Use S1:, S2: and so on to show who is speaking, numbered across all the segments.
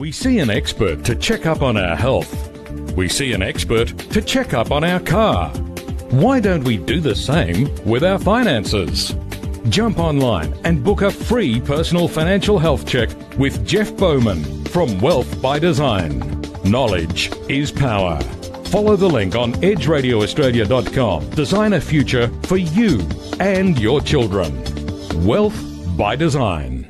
S1: We see an expert to check up on our health. We see an expert to check up on our car. Why don't we do the same with our finances? Jump online and book a free personal financial health check with Jeff Bowman from Wealth by Design. Knowledge is power. Follow the link on edgeradioaustralia.com. Design a future for you and your children. Wealth by Design.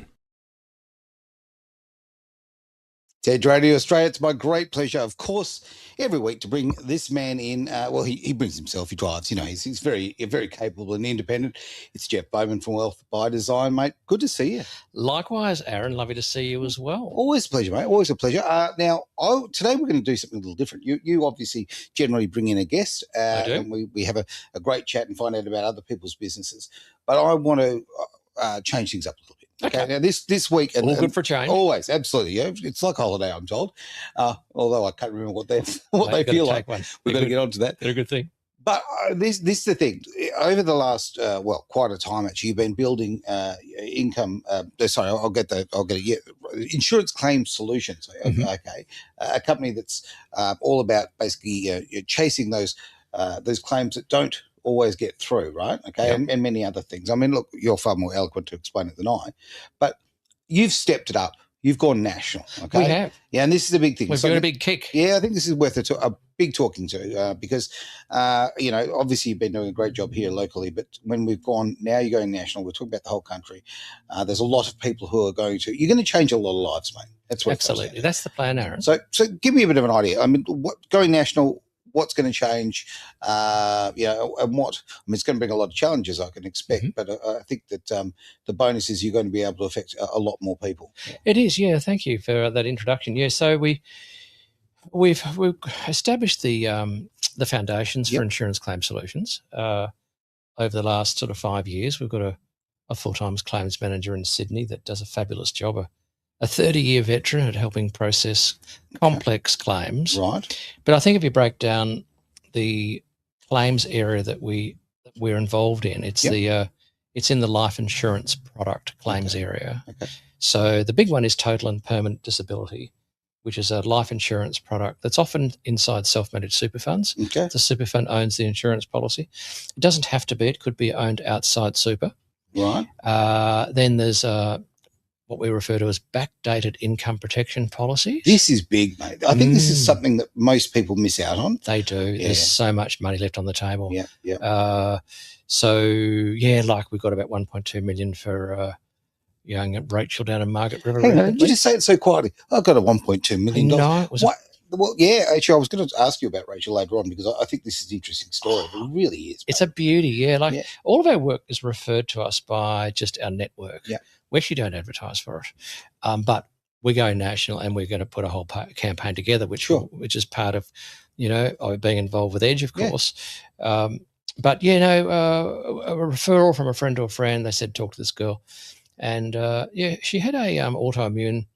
S2: Edge Radio Australia, it's my great pleasure, of course, every week to bring this man in. He brings himself, he drives, he's very capable and independent. It's Jeff Bowman from Wealth by Design, mate. Good to see you.
S3: Likewise, Aaron. Lovely to see you as well.
S2: Always a pleasure, mate. Always a pleasure. Today we're going to do something a little different. You obviously generally bring in a guest.
S3: I do.
S2: And we have a great chat and find out about other people's businesses. But I want to change things up a little bit. Okay. Now this week,
S3: all good for change.
S2: Always, absolutely. Yeah, it's like holiday, I'm told. Although I can't remember what they feel like. We've got to get on to that.
S3: They're a good thing.
S2: But this is the thing. Over the last quite a time actually, you've been building income. I'll get it. Yeah, Insurance Claim Solutions.
S3: Mm-hmm.
S2: Okay, a company that's all about basically chasing those claims that don't always get through, right? Okay,
S3: yep.
S2: and many other things. I mean, look, you're far more eloquent to explain it than I, but you've stepped it up. You've gone national, okay?
S3: We have.
S2: Yeah, and this is a big thing.
S3: We've got a big kick.
S2: Yeah, I think this is worth a big talking to because, obviously you've been doing a great job here locally, but when we've gone, now you're going national, we're talking about the whole country. There's a lot of people who are you're going to change a lot of lives, mate. That's what
S3: absolutely. That's the plan, Aaron.
S2: So give me a bit of an idea. I mean, going national, what's going to change, and it's going to bring a lot of challenges, I can expect, but I think that the bonus is you're going to be able to affect a lot more people. Yeah.
S3: It is, yeah. Thank you for that introduction. Yeah, so we've established the foundations for Insurance Claim Solutions over the last sort of 5 years. We've got a full-time claims manager in Sydney that does a fabulous job, a 30-year veteran at helping process complex claims.
S2: Right.
S3: But I think if you break down the claims area that we're involved in, it's it's in the life insurance product claims area.
S2: Okay.
S3: So the big one is total and permanent disability, which is a life insurance product that's often inside self-managed super funds.
S2: Okay.
S3: The super fund owns the insurance policy. It doesn't have to be. It could be owned outside super.
S2: Right.
S3: Then there's what we refer to as backdated income protection policies.
S2: This is big, mate. I think this is something that most people miss out on.
S3: They do. Yeah. There's so much money left on the table.
S2: Yeah, yeah.
S3: Like we've got about 1.2 million for young Rachel down in Margaret River.
S2: Hang on, you just say it so quietly. I've got a $1.2 million.
S3: No, it was
S2: well, yeah, actually, I was going to ask you about Rachel later on because I think this is an interesting story. It really is. Mate.
S3: It's a beauty, yeah. All of our work is referred to us by just our network.
S2: Yeah.
S3: We actually don't advertise for it, but we're going national and we're going to put a whole campaign together, which is part of, being involved with Edge, of course. A referral from a friend to a friend. They said talk to this girl, and she had a autoimmune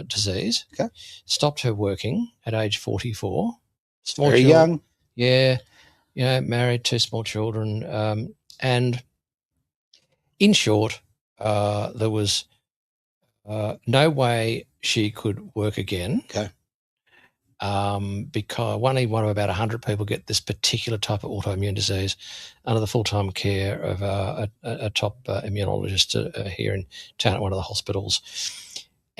S3: disease.
S2: Okay.
S3: Stopped her working at age 44.
S2: Very young.
S3: Yeah. Married, 2 small children. And in short, there was no way she could work again.
S2: Okay.
S3: Because only one of about 100 people get this particular type of autoimmune disease under the full-time care of a top immunologist here in town at one of the hospitals.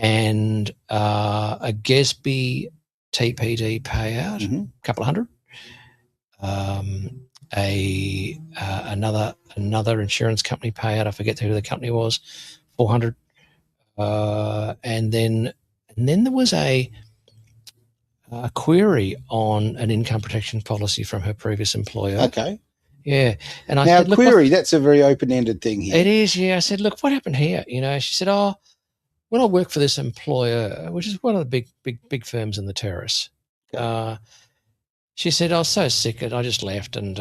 S3: And a GESB TPD payout, a couple of hundred. Another insurance company payout, I forget who the company was, 400. And then there was a query on an income protection policy from her previous employer.
S2: Okay.
S3: Yeah. And I
S2: said,
S3: look,
S2: query, that's a very open-ended thing here.
S3: It is, yeah. I said, look, what happened here? She said, when I worked for this employer, which is one of the big firms in the terrace, she said, I was so sick and I just left and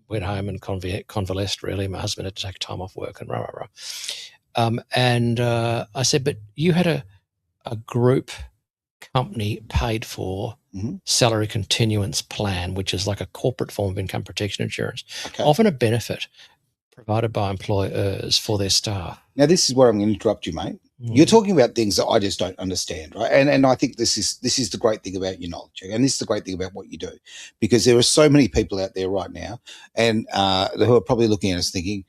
S3: went home and convalesced, really. My husband had to take time off work and rah, rah, rah. I said, but you had a group company paid for salary continuance plan, which is like a corporate form of income protection insurance, often a benefit provided by employers for their staff.
S2: Now, this is where I'm going to interrupt you, mate. You're talking about things that I just don't understand, right? And I think this is the great thing about your knowledge, and this is the great thing about what you do, because there are so many people out there right now, and who are probably looking at us thinking,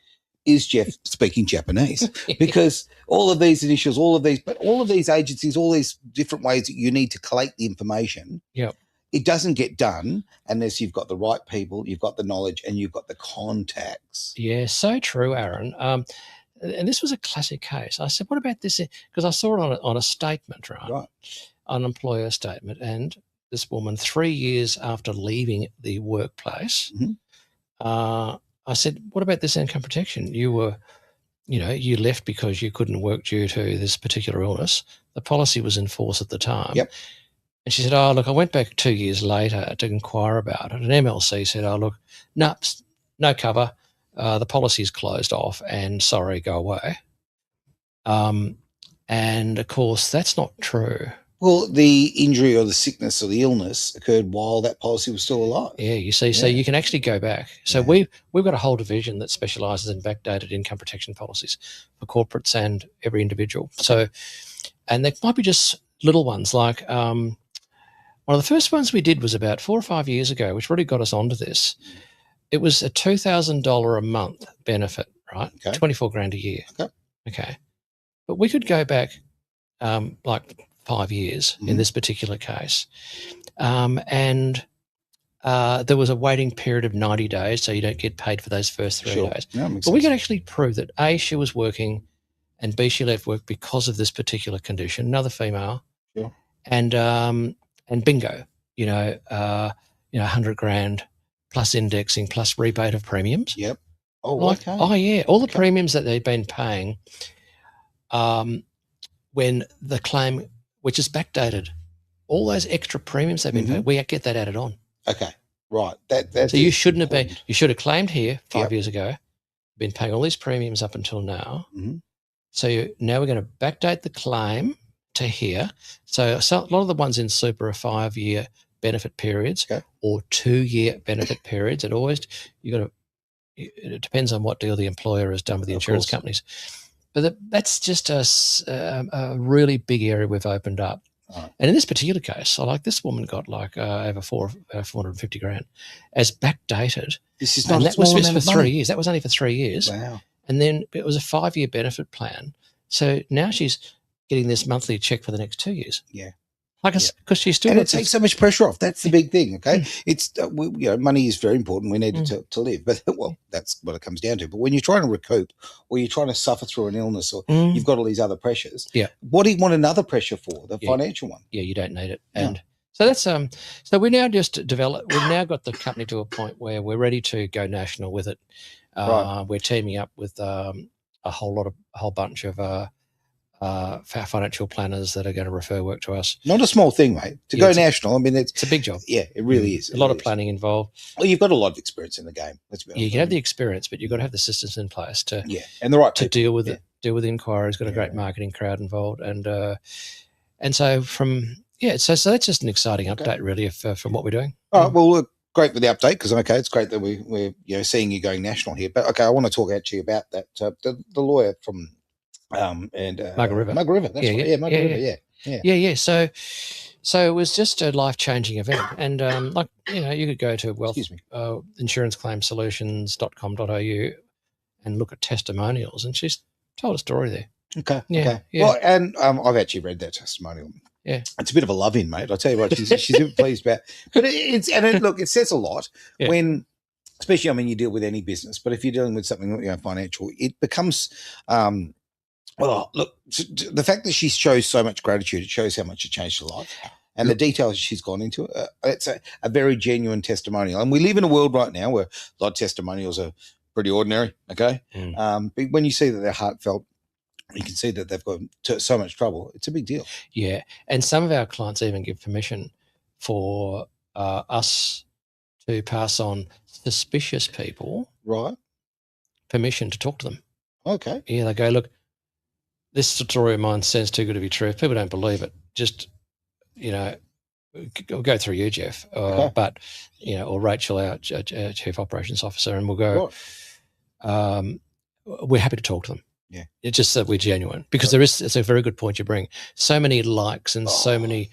S2: "Is Jeff speaking Japanese?" Because all of these initials, all of these agencies, all these different ways that you need to collate the information.
S3: Yep.
S2: It doesn't get done unless you've got the right people, you've got the knowledge, and you've got the contacts.
S3: Yeah, so true, Aaron. And this was a classic case. I said, what about this? Because I saw it on a statement, right? An employer statement. And this woman, 3 years after leaving the workplace, I said, what about this income protection? You left because you couldn't work due to this particular illness. The policy was in force at the time.
S2: Yep.
S3: And she said, oh, look, I went back 2 years later to inquire about it. And MLC said, oh, look, no cover. The policy is closed off and sorry, go away. And of course, that's not true.
S2: Well, the injury or the sickness or the illness occurred while that policy was still alive.
S3: Yeah, you see, so you can actually go back. So we've got a whole division that specialises in backdated income protection policies for corporates and every individual. So, and there might be just little ones like one of the first ones we did was about 4 or 5 years ago, which really got us onto this. It was a $2,000 a month benefit, right?
S2: Okay.
S3: 24 grand a year.
S2: Okay.
S3: But we could go back like 5 years in this particular case. And there was a waiting period of 90 days, so you don't get paid for those first 3 days.
S2: Yeah,
S3: but we could actually prove that A, she was working, and B, she left work because of this particular condition, another female.
S2: Sure.
S3: And bingo, 100 grand plus indexing plus rebate of premiums.
S2: Yep. Oh,
S3: okay. Oh, yeah. All the premiums that they've been paying when the claim, which is backdated, all those extra premiums they've been paying, we get that added on.
S2: Okay. Right. That's
S3: so you shouldn't have been, you should have claimed here 5 years ago, been paying all these premiums up until now. So now we're going to backdate the claim to here. So a lot of the ones in super are 5-year benefit periods or 2-year benefit periods. It depends on what deal the employer has done with the insurance companies. But that's just a really big area we've opened up. And in this particular case, this woman got like over 450 grand as backdated.
S2: This is not
S3: and
S2: a
S3: that was
S2: small
S3: just
S2: amount
S3: for
S2: of
S3: 3
S2: money.
S3: years. That was only for 3 years.
S2: Wow.
S3: And then it was a 5-year benefit plan. So now she's getting this monthly check for the next 2 years.
S2: Yeah.
S3: Because she's still.
S2: And it takes so much pressure off. That's the big thing. Okay. It's, money is very important. We need it to live, but that's what it comes down to. But when you're trying to recoup or you're trying to suffer through an illness or you've got all these other pressures, what do you want another pressure for? The financial one. Yeah.
S3: You don't need it. And so that's, so we now just we've now got the company to a point where we're ready to go national with it. We're teaming up with a whole bunch of, financial planners that are going to refer work to us.
S2: Not a small thing, mate. To go national, I mean, it's
S3: a big job.
S2: Yeah, it really is.
S3: A lot of planning involved.
S2: Well, you've got a lot of experience in the game. Let's be honest.
S3: You can have the experience, but you've got to have the systems in place to
S2: and the right
S3: to deal with it. Deal with the inquiries. Got a great marketing crowd involved, and so so that's just an exciting update, really, from what we're doing.
S2: All right. Well, great with the update because it's great that we're seeing you going national here. But I want to talk actually about that the lawyer from.
S3: Margaret River.
S2: Margaret River, that's right. Yeah, Margaret River,
S3: yeah. So it was just a life-changing event. And you could go to insuranceclaimsolutions.com.au and look at testimonials. And she's told a story there.
S2: Okay. Well, and I've actually read that testimonial.
S3: Yeah.
S2: It's a bit of a love-in, mate. I'll tell you what, she's pleased about. But it says a lot when... Especially, you deal with any business, but if you're dealing with something financial, it becomes, the fact that she shows so much gratitude, it shows how much it changed her life. And the details she's gone into, it's a very genuine testimonial. And we live in a world right now where a lot of testimonials are pretty ordinary, okay? But when you see that they're heartfelt, you can see that they've got so much trouble. It's a big deal.
S3: Yeah, and some of our clients even give permission for us to pass on suspicious people, permission to talk to them.
S2: Okay.
S3: Yeah, they go, look, this story of mine sounds too good to be true. People don't believe it. Just, we'll go through you, Jeff, but, or Rachel, our Chief Operations Officer, and we'll go, we're happy to talk to them.
S2: Yeah.
S3: It's just that we're genuine, because it's a very good point you bring. So many likes and so many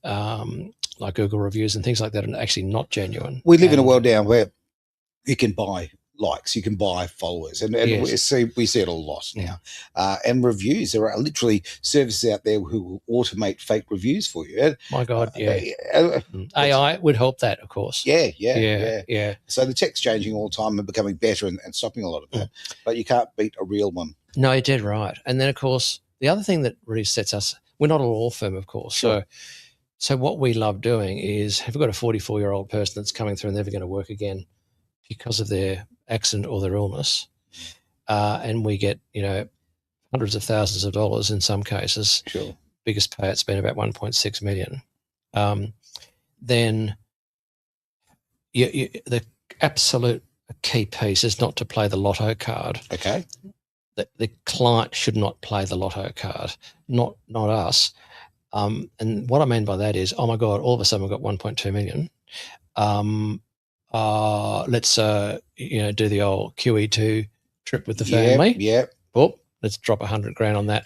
S3: like Google reviews and things like that are actually not genuine.
S2: We live in a world now where you can buy likes, you can buy followers, and
S3: Yes.
S2: we see it a lot now. And reviews, there are literally services out there who will automate fake reviews for you.
S3: My God, yeah.
S2: Uh,
S3: AI would help that, of course.
S2: Yeah. So the tech's changing all the time and becoming better and stopping a lot of that. But you can't beat a real one.
S3: No, you did right. And then, of course, the other thing that really sets us, we're not a law firm, of course.
S2: Sure.
S3: So what we love doing is, if we've got a 44-year-old person that's coming through and never going to work again because of their accident or their illness, and we get, hundreds of thousands of dollars in some cases.
S2: Sure.
S3: Biggest payout's been about 1.6 million. Then the absolute key piece is not to play the lotto card.
S2: Okay.
S3: The client should not play the lotto card, not us. And what I mean by that is, oh my God, all of a sudden we've got 1.2 million. Let's do the old QE2 trip with the family.
S2: Yeah.
S3: Oh, let's drop 100 grand on that.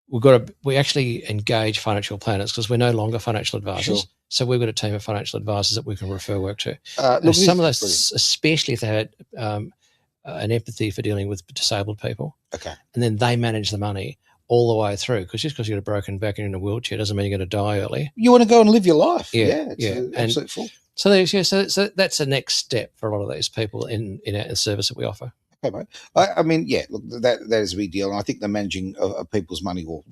S3: We actually engage financial planners because we're no longer financial advisors.
S2: Sure.
S3: So we've got a team of financial advisors that we can refer work to.
S2: Some
S3: of those, especially if they had an empathy for dealing with disabled people.
S2: Okay.
S3: And then they manage the money all the way through, because just because you've got a broken back and in a wheelchair doesn't mean you're going to die early.
S2: You want to go and live your life.
S3: Yeah.
S2: It's absolute full.
S3: So that's the next step for a lot of these people in our service that we offer.
S2: Okay, mate. I mean, yeah, look, that is a big deal, and I think the managing of people's money, or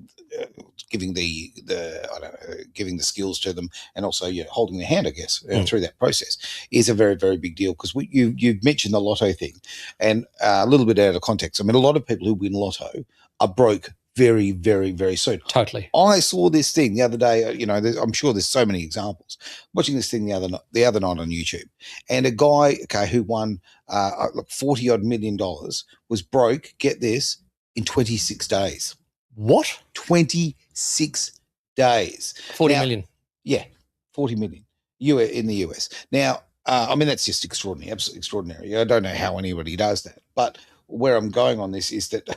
S2: giving giving the skills to them, and also holding their hand, I guess, through that process, is a very, very big deal. Because you've mentioned the lotto thing, and a little bit out of context. I mean, a lot of people who win lotto are broke very, very, very soon.
S3: Totally.
S2: I saw this thing the other day. I'm sure there's so many examples. Watching this thing the other night on YouTube, and a guy, who won $40 odd million was broke. Get this, in 26 days.
S3: What?
S2: 26 days.
S3: 40 million.
S2: Yeah, 40 million. In the US. Now, I mean, that's just extraordinary, absolutely extraordinary. I don't know how anybody does that, but where I'm going on this is that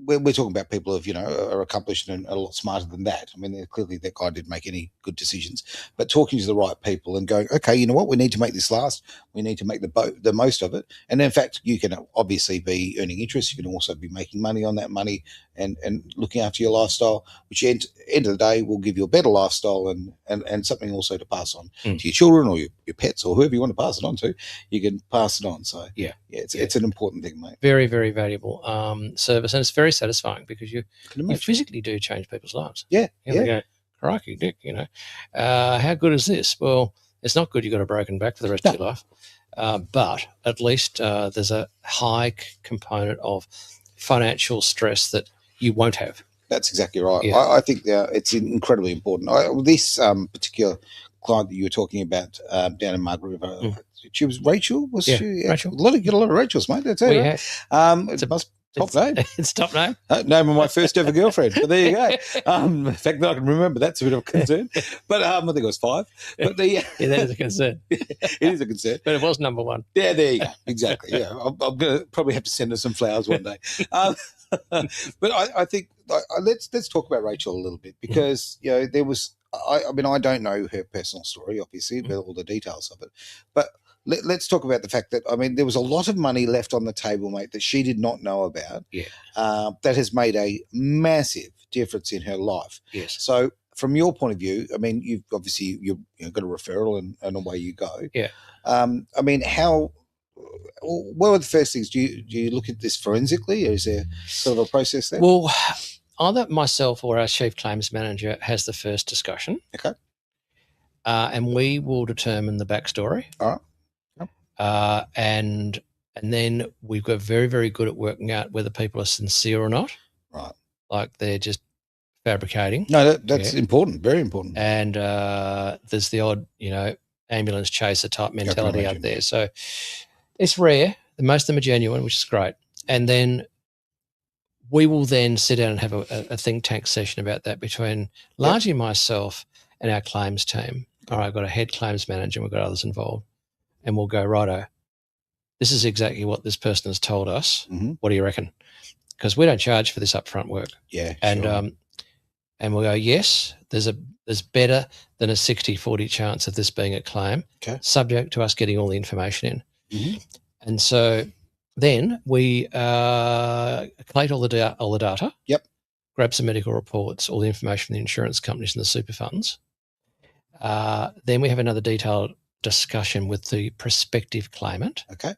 S2: we're talking about people who are accomplished and a lot smarter than that. I mean, clearly that guy didn't make any good decisions, but talking to the right people and going, okay, you know what, we need to make this last. We need to make the most of it. And in fact, you can obviously be earning interest. You can also be making money on that money and looking after your lifestyle, which end of the day will give you a better lifestyle and something also to pass on to your children or your pets or whoever you want to pass it on to. You can pass it on. So it's an important thing, mate.
S3: Very, very valuable service, and it's very satisfying because you physically do change people's lives.
S2: Yeah.
S3: They go, crikey, Dick, how good is this? Well, it's not good. You've got a broken back for the rest of your life, but at least there's a high component of financial stress that you won't have.
S2: That's exactly right.
S3: Yeah.
S2: I think it's incredibly important. This particular client that you were talking about down in Margaret River, she was Rachel, was she?
S3: Rachel.
S2: Get a lot of Rachels, mate. That's it. Right? It's top name.
S3: It's top name.
S2: Name of my first ever girlfriend. But there you go. The fact that I can remember, that's a bit of a concern. But I think it was 5. But
S3: that is a concern.
S2: It is a concern.
S3: But it was number 1.
S2: Yeah, there you go. Exactly. Yeah, I'm going to probably have to send her some flowers one day. But I think let's talk about Rachel a little bit, because there was. I mean, I don't know her personal story, obviously, with all the details of it, but let's talk about the fact that, I mean, there was a lot of money left on the table, mate, that she did not know about.
S3: Yeah.
S2: That has made a massive difference in her life.
S3: Yes.
S2: So from your point of view, I mean, you've got a referral and away you go.
S3: Yeah.
S2: I mean, what were the first things? Do you look at this forensically, or is there sort of a process there?
S3: Well, either myself or our chief claims manager has the first discussion.
S2: Okay.
S3: And we will determine the backstory.
S2: All right. Yep.
S3: And then we've got very, very good at working out whether people are sincere or not.
S2: Right.
S3: Like they're just fabricating.
S2: No, that's important. Very important.
S3: And there's the odd, ambulance chaser type mentality out there. So it's rare. Most of them are genuine, which is great. And then we will then sit down and have a think tank session about that between largely myself and our claims team. All right, I've got a head claims manager and we've got others involved. And we'll go, righto, this is exactly what this person has told us.
S2: Mhm.
S3: What do you reckon? Because we don't charge for this upfront work.
S2: Yeah.
S3: And
S2: sure.
S3: and we'll go, yes, there's better than a 60-40 chance of this being a claim,
S2: Okay.
S3: subject to us getting all the information in.
S2: Mhm.
S3: And so then we collate all the data.
S2: Yep.
S3: Grab some medical reports, all the information from the insurance companies and the super funds. Then we have another detailed discussion with the prospective claimant,
S2: Okay.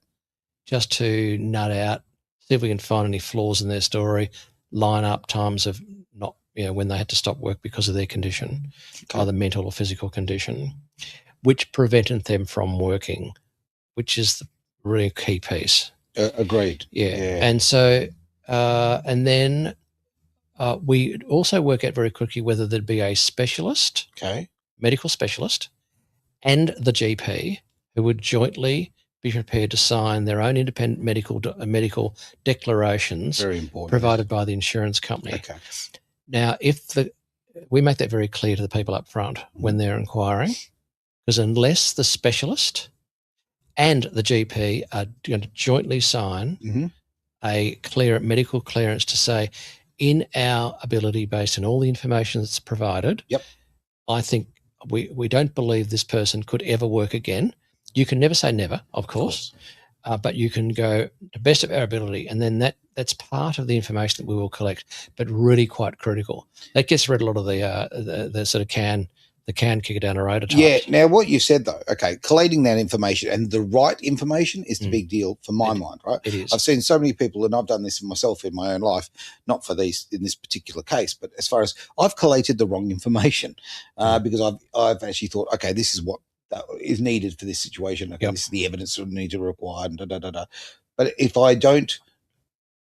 S3: just to nut out, see if we can find any flaws in their story, line up times of not, when they had to stop work because of their condition,
S2: Okay.
S3: either mental or physical condition, which prevented them from working, which is the really key piece.
S2: Agreed.
S3: Yeah.
S2: Yeah.
S3: And so, and then we also work out very quickly whether there'd be a specialist,
S2: Okay.
S3: medical specialist, and the GP who would jointly be prepared to sign their own independent medical declarations
S2: Very important.
S3: provided by the insurance company.
S2: Okay.
S3: Now, we make that very clear to the people up front when they're inquiring, because unless the specialist and the GP are going to jointly sign
S2: Mhm.
S3: a clear medical clearance to say, in our ability, based on all the information that's provided,
S2: Yep.
S3: I think we don't believe this person could ever work again. You can never say never, of course. But you can go to best of our ability, and then that's part of the information that we will collect, but really quite critical. That gets rid of a lot of the sort of can kick it down a road type.
S2: Yeah. Now, what you said though, okay, collating that information and the right information is the big deal for my mind, right?
S3: It is.
S2: I've seen so many people, and I've done this myself in my own life, not for these in this particular case, but as far as I've collated the wrong information because I've actually thought, okay, this is what is needed for this situation. Okay,
S3: Yep.
S2: this is the evidence that needs to require, and da da da da. But if I don't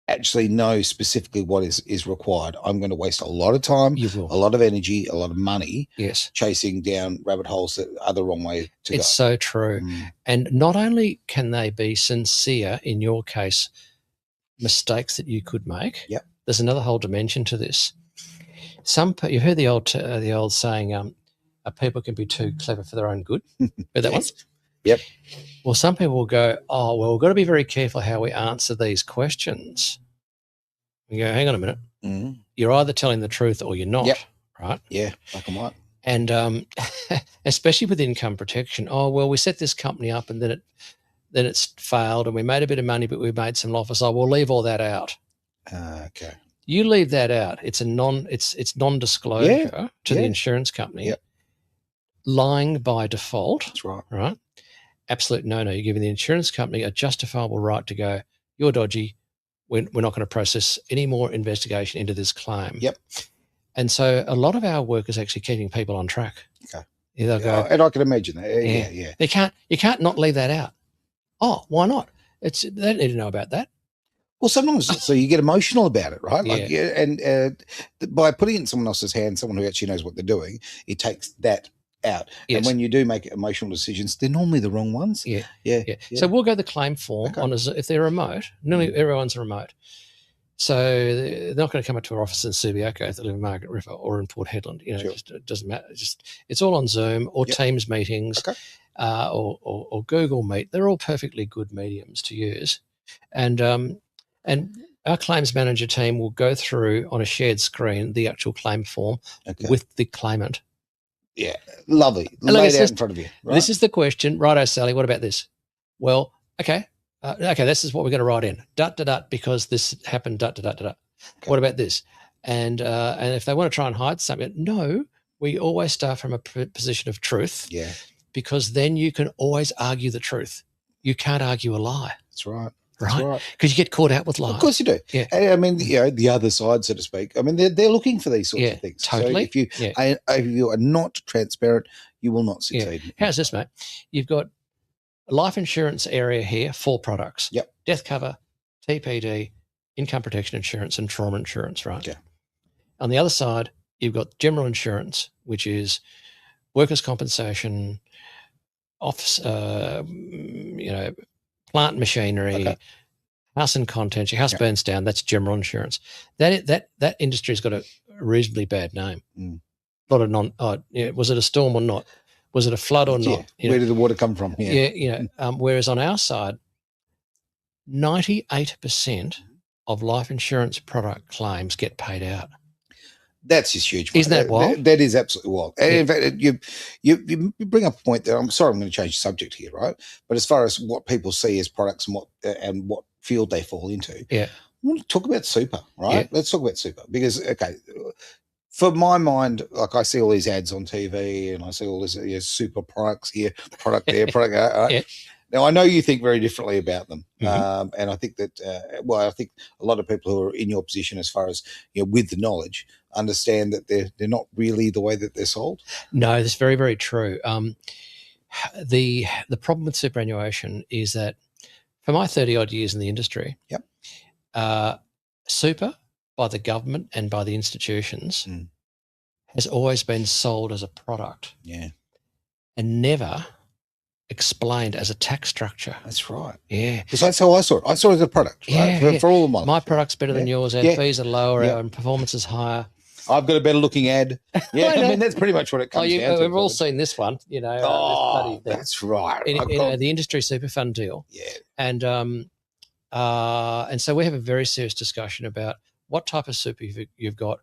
S2: actually know specifically what is required, I'm going to waste a lot of time,
S3: You will.
S2: a lot of energy, a lot of money
S3: Yes.
S2: chasing down rabbit holes that are the wrong way to
S3: It's
S2: go.
S3: so true.
S2: Mm.
S3: And not only can they be sincere, in your case, mistakes that you could make.
S2: Yep.
S3: There's another whole dimension to this. You've heard the old saying, people can be too clever for their own good. Heard that one?
S2: Yep.
S3: Well, some people will go, oh, well, we've got to be very careful how we answer these questions. You go, hang on a minute.
S2: Mm.
S3: You're either telling the truth or you're not,
S2: Yep.
S3: right?
S2: Yeah, black and white.
S3: And especially with income protection, oh, well, we set this company up and then it's failed and we made a bit of money, but we made some losses. Oh, we'll leave all that out.
S2: Okay.
S3: You leave that out. It's non-disclosure to the insurance company.
S2: Yep.
S3: Lying by default.
S2: That's right.
S3: Right? Absolute no-no. You're giving the insurance company a justifiable right to go, you're dodgy. We're not going to process any more investigation into this claim.
S2: Yep.
S3: And so a lot of our work is actually keeping people on track.
S2: Okay.
S3: They'll go,
S2: And I can imagine that. Yeah.
S3: you can't not leave that out. Oh, why not? They don't need to know about that.
S2: Well, sometimes so you get emotional about it, right? Like,
S3: Yeah.
S2: and by putting it in someone else's hands, someone who actually knows what they're doing, it takes that out.
S3: Yes.
S2: And when you do make emotional decisions, they're normally the wrong ones.
S3: Yeah.
S2: Yeah.
S3: So we'll go the claim form
S2: Okay.
S3: on if they're remote. Nearly everyone's remote. So they're not going to come up to our office in Subiaco if they live in Margaret River or in Port Hedland.
S2: Sure.
S3: It doesn't matter. It's all on Zoom or
S2: Yep.
S3: Teams meetings,
S2: Okay.
S3: or Google Meet. They're all perfectly good mediums to use, and our claims manager team will go through on a shared screen the actual claim form
S2: Okay.
S3: with the claimant.
S2: Yeah. Lovely.
S3: And look,
S2: Lay
S3: it's
S2: it out
S3: just-
S2: in front of you. Right?
S3: This is the question. Righto, Sally, what about this? Well, okay. This is what we're going to write in. Because this happened,
S2: Okay.
S3: What about this? And if they want to try and hide something, no, we always start from a position of truth,
S2: Yeah.
S3: because then you can always argue the truth. You can't argue a lie,
S2: That's right. That's
S3: right?
S2: right.
S3: Because you get caught out with lies.
S2: Of course you do.
S3: Yeah.
S2: And I mean, the other side, so to speak. I mean, they're looking for these sorts of things.
S3: Totally.
S2: So if you are not transparent, you will not succeed.
S3: How's this, mate? You've got a life insurance area here, 4 products.
S2: Yep.
S3: Death cover, TPD, income protection insurance, and trauma insurance, right?
S2: Okay.
S3: On the other side, you've got general insurance, which is workers' compensation, office, plant machinery,
S2: Okay.
S3: house and contents. Your house
S2: Yeah.
S3: burns down, that's general insurance. That industry's got a reasonably bad name.
S2: Mm.
S3: A lot of was it a storm or not? Was it a flood or not?
S2: Where did the water come from?
S3: Whereas on our side, 98% of life insurance product claims get paid out.
S2: That's just huge.
S3: Isn't that wild?
S2: That is absolutely wild. And
S3: Yeah.
S2: in fact, you bring up a point there. I'm sorry, I'm going to change the subject here, right? But as far as what people see as products and what field they fall into,
S3: Yeah.
S2: I want to talk about super, right?
S3: Yeah.
S2: Let's talk about super because, okay, for my mind, like I see all these ads on TV and I see all this super products here, product there, product there.
S3: Yeah.
S2: Now, I know you think very differently about them.
S3: Mhm.
S2: And I think that, I think a lot of people who are in your position as far as, with the knowledge, understand that they're not really the way that they're sold.
S3: No, that's very, very true. The problem with superannuation is that for my 30 odd years in the industry,
S2: Yep.
S3: Super by the government and by the institutions
S2: Mm.
S3: has always been sold as a product
S2: Yeah,
S3: and never explained as a tax structure.
S2: that's right.
S3: Yeah.
S2: Because that's how I saw it. I saw it as a product, right?
S3: Yeah,
S2: For all of my
S3: My
S2: life.
S3: product's better than
S2: Yeah.
S3: yours. Our
S2: Yeah.
S3: fees are lower.
S2: Yeah.
S3: Our performance is higher.
S2: I've got a better looking ad. Yeah,
S3: I know.
S2: I mean, that's pretty much what it comes down to.
S3: We've all seen this one, this
S2: Oh,
S3: bloody thing.
S2: that's right.
S3: The industry super fund deal.
S2: Yeah.
S3: And so we have a very serious discussion about what type of super you've got.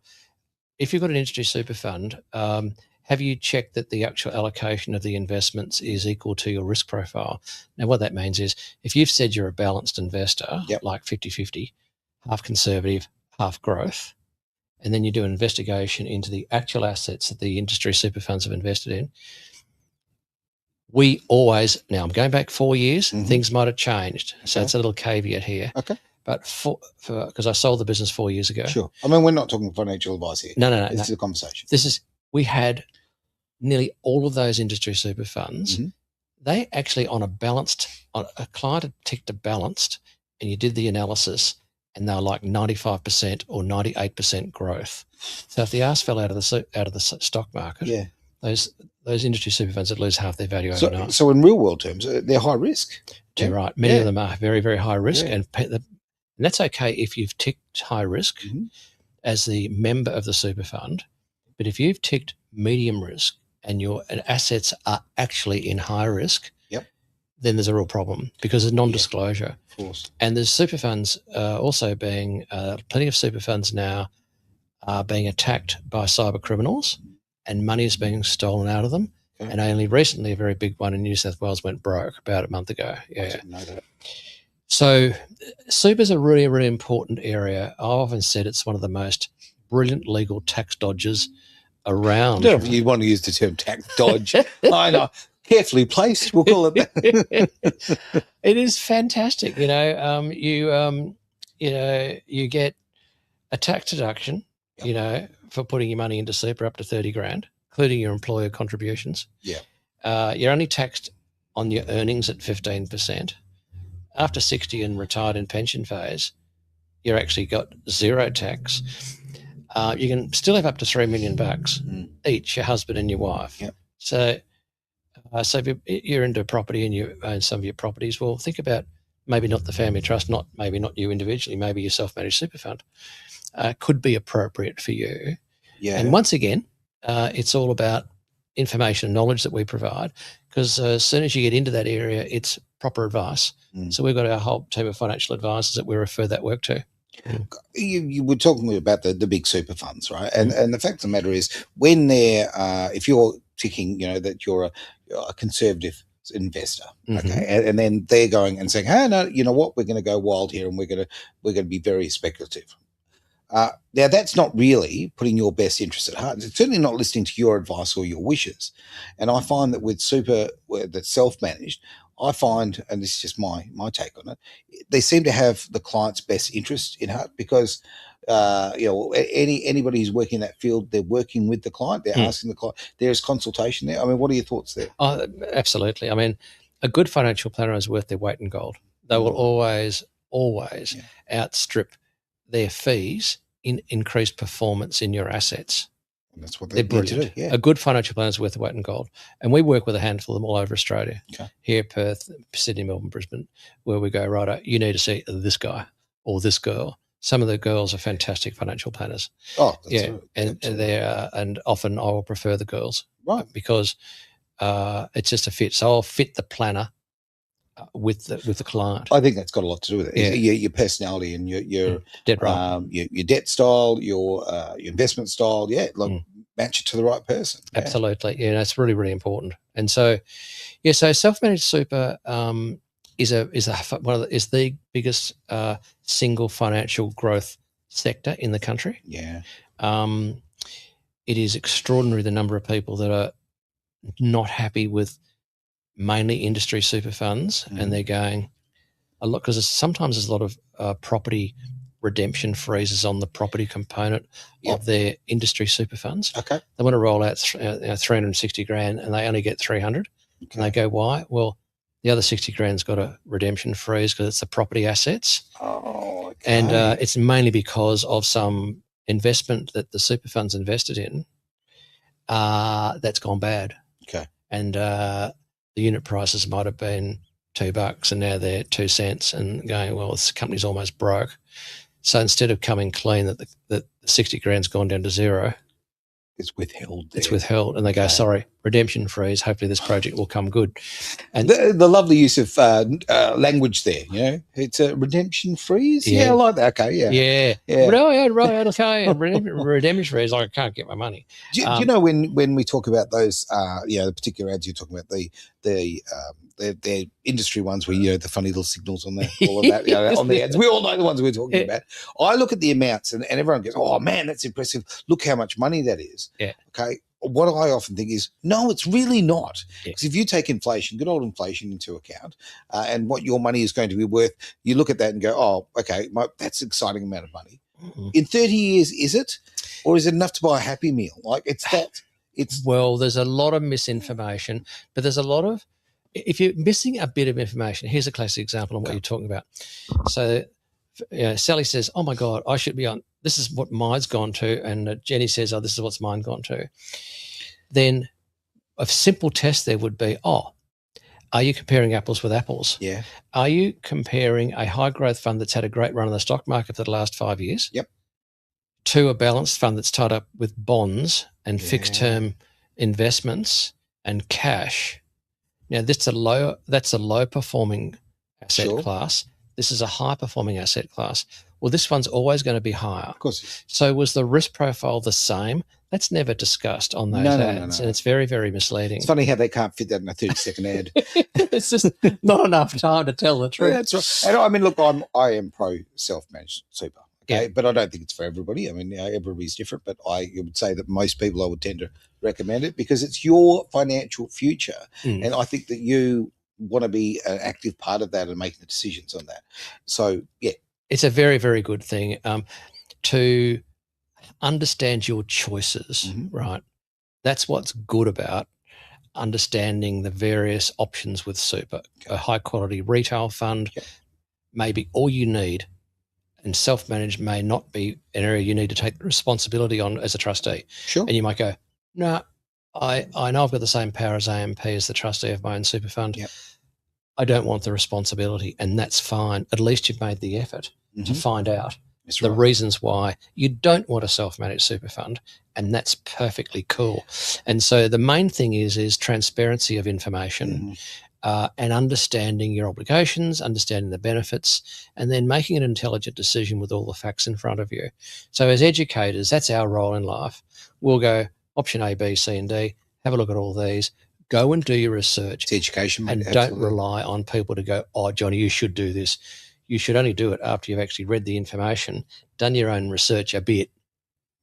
S3: If you've got an industry super fund, have you checked that the actual allocation of the investments is equal to your risk profile? Now, what that means is if you've said you're a balanced investor,
S2: Yep.
S3: like 50-50, half conservative, half growth, and then you do an investigation into the actual assets that the industry super funds have invested in, we always, now I'm going back 4 years,
S2: Mhm.
S3: things might have changed. So
S2: Okay.
S3: it's a little caveat here.
S2: Okay.
S3: But because I sold the business 4 years ago.
S2: Sure. I mean, we're not talking financial advice here.
S3: No.
S2: This is a conversation.
S3: We had nearly all of those industry super funds.
S2: Mhm.
S3: They actually on a client had ticked a balanced, and you did the analysis, and they were like 95% or 98% growth. So if the arse fell out of the stock market,
S2: Yeah.
S3: those industry super funds would lose half their value overnight.
S2: So in real world terms, they're high risk.
S3: Too
S2: Yeah.
S3: right. Many
S2: Yeah.
S3: of them are very, very high risk,
S2: Yeah.
S3: and that's okay if you've ticked high risk
S2: Mhm.
S3: as the member of the super fund. But if you've ticked medium risk and your assets are actually in high risk,
S2: Yep.
S3: then there's a real problem because of non-disclosure.
S2: Of course.
S3: And there's super funds also being plenty of super funds now are being attacked by cyber criminals, and money is being stolen out of them.
S2: Okay.
S3: And only recently, a very big one in New South Wales went broke about a month ago.
S2: I
S3: Yeah.
S2: didn't know that.
S3: So super is a really, really important area. I've often said it's one of the most brilliant legal tax dodges around.
S2: I don't know if you want to use the term tax dodge. I know. Carefully placed, we'll call it that.
S3: It is fantastic. You get a tax deduction,
S2: Yep.
S3: for putting your money into super up to 30 grand, including your employer contributions.
S2: Yeah.
S3: You're only taxed on your earnings at 15%. After 60 and retired in pension phase, you're actually got zero tax. You can still have up to $3 million each, your husband and your wife.
S2: Yep.
S3: So if you're into property and you own some of your properties, well, think about maybe not the family trust, maybe not you individually, maybe your self-managed super fund could be appropriate for you.
S2: Yeah.
S3: And once again, it's all about information and knowledge that we provide, because as soon as you get into that area, it's proper advice.
S2: Mm.
S3: So we've got our whole team of financial advisors that we refer that work to.
S2: You were talking about the big super funds, right? And the fact of the matter is, when they're if you're ticking, that you're a conservative investor, okay, and then they're going and saying, "Hey, no, you know what? We're going to go wild here, and we're going to be very speculative." Now, that's not really putting your best interest at heart. It's certainly not listening to your advice or your wishes. And I find that with super that's self-managed, I find, and this is just my take on it, they seem to have the client's best interest in heart because, anybody who's working in that field, they're working with the client, they're asking the client, there's consultation there. I mean, what are your thoughts there?
S3: Oh, absolutely. I mean, a good financial planner is worth their weight in gold. They will always outstrip their fees in increased performance in your assets.
S2: And that's what
S3: They're
S2: need to
S3: brilliant.
S2: do. Yeah.
S3: A good financial planner is worth their weight in gold. And we work with a handful of them all over Australia.
S2: Okay.
S3: Here, Perth, Sydney, Melbourne, Brisbane, where we go, right, you need to see this guy or this girl. Some of the girls are fantastic financial planners.
S2: Oh, that's
S3: yeah.
S2: right.
S3: And and often I will prefer the girls.
S2: Right.
S3: Because it's just a fit. So I'll fit the planner with the client.
S2: I think that's got a lot to do with it.
S3: Yeah.
S2: Your personality and your
S3: Dead right.
S2: your debt style, your investment style. Yeah, like match it to the right person. Yeah.
S3: Absolutely. Yeah, that's really, really important. And so, yeah, so self-managed super is the biggest single financial growth sector in the country.
S2: Yeah.
S3: It is extraordinary the number of people that are not happy with mainly industry super funds, and they're going a lot because sometimes there's a lot of property redemption freezes on the property component of their industry super funds.
S2: Okay.
S3: They want to roll out 360 grand and they only get 300. Okay. And they go, why? Well, the other 60 grand's got a redemption freeze because it's the property assets.
S2: Oh, okay.
S3: And it's mainly because of some investment that the super funds invested in that's gone bad.
S2: Okay.
S3: And the unit prices might have been $2 and now they're 2 cents and going, well, this company's almost broke. So instead of coming clean that the 60 grand's gone down to zero,
S2: it's withheld.
S3: It's withheld, and they go, sorry, redemption freeze. Hopefully, this project will come good. And
S2: the lovely use of language there, you know, it's a redemption freeze. Yeah, I like that. Okay,
S3: yeah. Right. Okay, redemption freeze. Like I can't get my money.
S2: Do you know when we talk about those, the particular ads you're talking about, the industry ones where, you know, the funny little signals on all of that, you know, on the ads. We all know the ones we're talking about. I look at the amounts and everyone goes, oh man, that's impressive. Look how much money that is.
S3: Yeah.
S2: Okay. What I often think is, no, it's really not. Because if you take inflation, good old inflation into account, and what your money is going to be worth, you look at that and go, oh, okay, that's an exciting amount of money. Mm-hmm. In 30 years, is it? Or is it enough to buy a Happy Meal? Like well,
S3: there's a lot of misinformation, but there's a lot of, if you're missing a bit of information, here's a classic example of what you're talking about. So Sally says, oh my God, I should be on, this is what mine's gone to. And Jenny says, oh, this is what's mine gone to. Then a simple test there would be, are you comparing apples with apples?
S2: Yeah.
S3: Are you comparing a high growth fund that's had a great run in the stock market for the last 5 years?
S2: Yep.
S3: To a balanced fund that's tied up with bonds and fixed term investments and cash? Now, that's a low performing asset class. This is a high performing asset class. Well, this one's always going to be higher.
S2: Of course.
S3: So was the risk profile the same? That's never discussed on those ads. No. And it's very, very misleading.
S2: It's funny how they can't fit that in a 30-second ad.
S3: It's just not enough time to tell the truth.
S2: Yeah, that's right. And I mean, look, I am pro self-managed super. Okay, but I don't think it's for everybody. I mean, everybody's different, but I would say that most people I would tend to recommend it because it's your financial future. And I think that you want to be an active part of that and making the decisions on that. So, yeah.
S3: It's a very, very good thing to understand your choices, right? That's what's good about understanding the various options with super. A high-quality retail fund may be all you need, and self-managed may not be an area you need to take responsibility on as a trustee.
S2: Sure.
S3: And you might go, no, I know I've got the same power as AMP as the trustee of my own super fund.
S2: Yep.
S3: I don't want the responsibility, and that's fine. At least you've made the effort to find out the reasons why you don't want a self-managed super fund, and that's perfectly cool. And so the main thing is transparency of information. And understanding your obligations, understanding the benefits, and then making an intelligent decision with all the facts in front of you. So as educators, that's our role in life. We'll go option A, B, C, and D, have a look at all these, go and do your research.
S2: It's education.
S3: And don't rely on people to go, oh, Johnny, you should do this. You should only do it after you've actually read the information, done your own research a bit,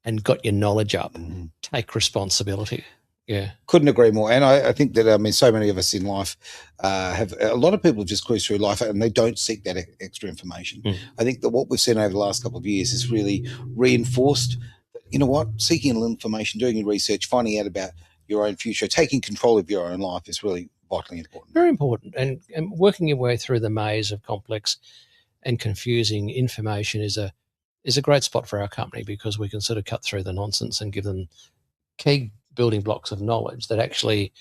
S3: and got your knowledge up. Take responsibility. Yeah.
S2: Couldn't agree more. And I think that, I mean, so many of us in life have, a lot of people just cruise through life and they don't seek that extra information. I think that what we've seen over the last couple of years has really reinforced, you know what, seeking a little information, doing your research, finding out about your own future, taking control of your own life is really vitally important.
S3: Very important. And working your way through the maze of complex and confusing information is a great spot for our company because we can sort of cut through the nonsense and give them key building blocks of knowledge that actually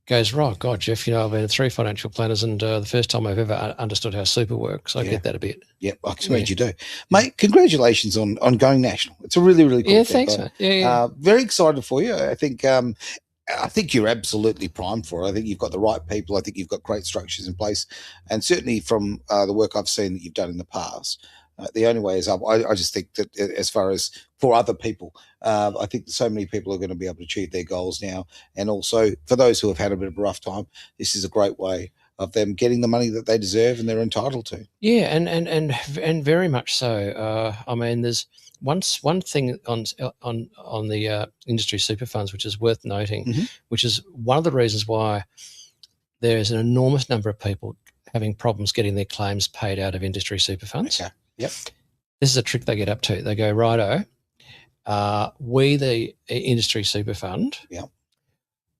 S3: goes, right, God, Jeff, you know, I've been 3 financial planners and the first time I've ever understood how super works. So I get that a bit.
S2: Yep, I'm glad you do. Mate, congratulations on going national. It's a really, really cool thing.
S3: Thanks, mate. Yeah.
S2: Very excited for you. I think I think you're absolutely primed for it. I think you've got the right people. I think you've got great structures in place. And certainly from the work I've seen that you've done in the past, the only way is up. I just think that as far as for other people, I think so many people are going to be able to achieve their goals now. And also for those who have had a bit of a rough time, this is a great way of them getting the money that they deserve and they're entitled to.
S3: Yeah, and very much so. I mean, there's one thing on the industry super funds which is worth noting, which is one of the reasons why there's an enormous number of people having problems getting their claims paid out of industry super funds.
S2: Okay. Yep.
S3: This is a trick they get up to. They go, righto, we, the industry super fund,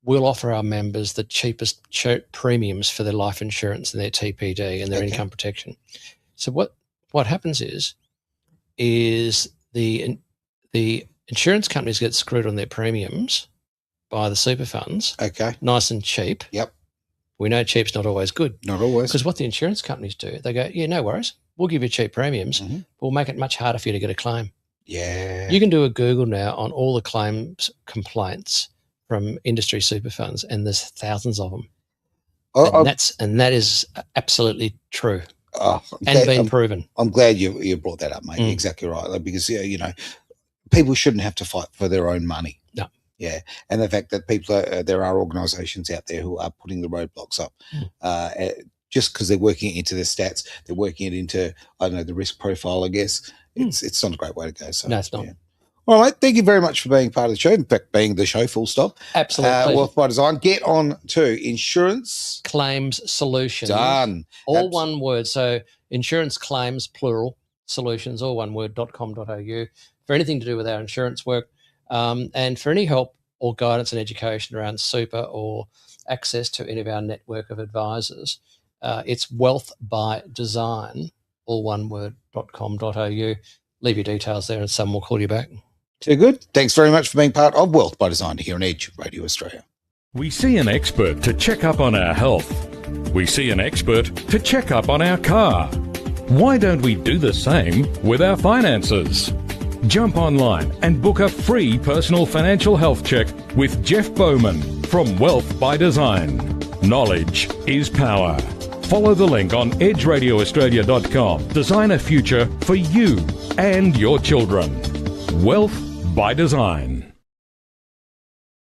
S3: we'll offer our members the cheapest premiums for their life insurance and their TPD and their income protection. So what happens is the insurance companies get screwed on their premiums by the super funds.
S2: Okay.
S3: Nice and cheap.
S2: Yep.
S3: We know cheap's not always good.
S2: Not always.
S3: Because what the insurance companies do, they go, yeah, no worries. We'll give you cheap premiums, but we'll make it much harder for you to get a claim.
S2: Yeah.
S3: You can do a Google now on all the claims complaints from industry super funds, and there's thousands of them. And that is absolutely true and been proven.
S2: I'm glad you brought that up, mate. Exactly right. Because, you know, people shouldn't have to fight for their own money.
S3: No.
S2: Yeah. And the fact that there are organisations out there who are putting the roadblocks up just because they're working it into their stats, they're working it into, I don't know, the risk profile, I guess. It's not a great way to go. So,
S3: no, it's not.
S2: Yeah. All right. Thank you very much for being part of the show. In fact, being the show, full stop.
S3: Absolutely.
S2: Wealth by Design. Get on to insurance
S3: claims solutions.
S2: Done.
S3: All one word. So insurance claims, plural, solutions, all one word, .com.au, for anything to do with our insurance work. And for any help or guidance and education around super or access to any of our network of advisors, it's Wealth by Design, all one word, .com.au. Leave your details there and someone will call you back.
S2: Too good. Thanks very much for being part of Wealth by Design here on Edge Radio Australia.
S1: We see an expert to check up on our health. We see an expert to check up on our car. Why don't we do the same with our finances? Jump online and book a free personal financial health check with Jeff Bowman from Wealth by Design. Knowledge is power. Follow the link on edgeradioaustralia.com. Design a future for you and your children. Wealth by Design.